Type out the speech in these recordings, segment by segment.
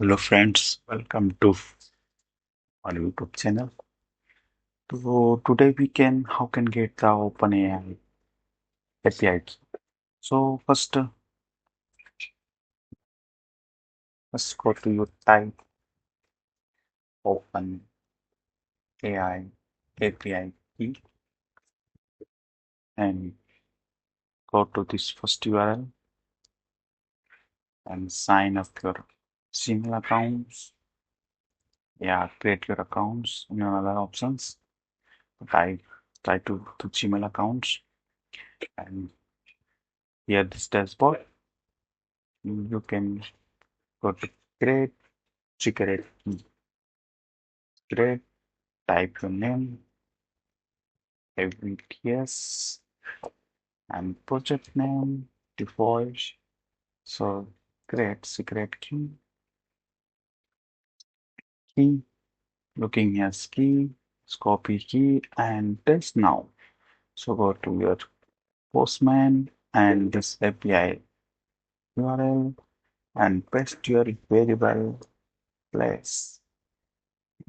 Hello friends, welcome to our YouTube channel. So today we can how can get the OpenAI API. So first go to your type OpenAI API key and go to this first URL and sign up your Gmail accounts. Yeah, create your accounts and your other options. Try to Gmail accounts and here this dashboard you can go to create secret key. Create, type your name, every yes, and project name, default. So create secret key, looking as key, copy key, and test now. So go to your Postman and this API URL and paste your variable place.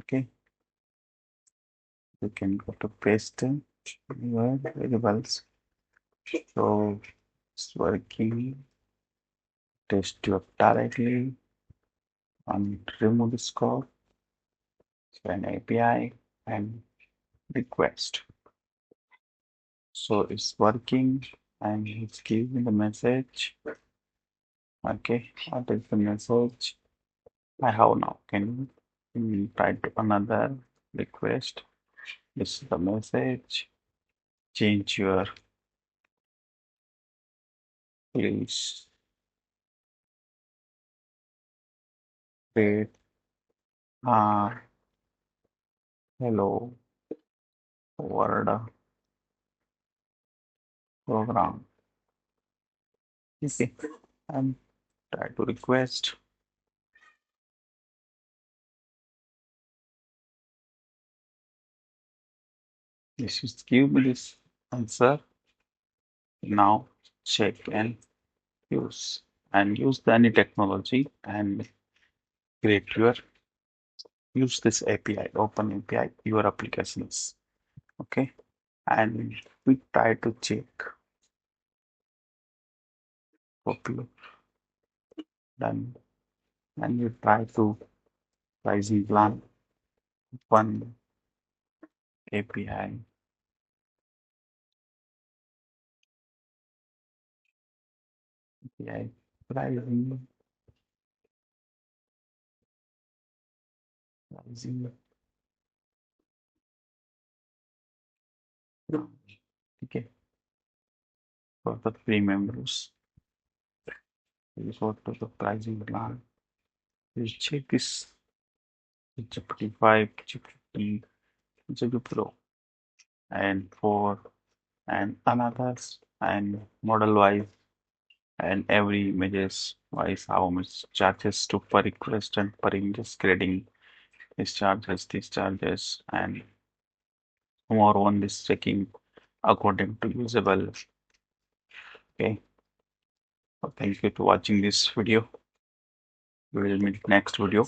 Okay, you can go to paste your variables. So it's working. Test your directly and remove the scope. So an API and request. So it's working and it's giving the message. Okay, what is the message? I have now. Can you try to another request? This is the message. Change your please create hello word program. Okay, and try to request. This is give me this answer. Now check and use any technology and create your use this API, open API, your applications. Okay, and we try to check copy done, and you try to pricing plan one API API pricing. Okay, for the premium members, you go to the pricing plan. You check this GPT-5, GPT, GPT Pro, and 4 and another and model wise and every images wise how much charges to per request and per image grading these charges and more on this checking according to usable. Okay, so thank you for watching this video. We will meet next video.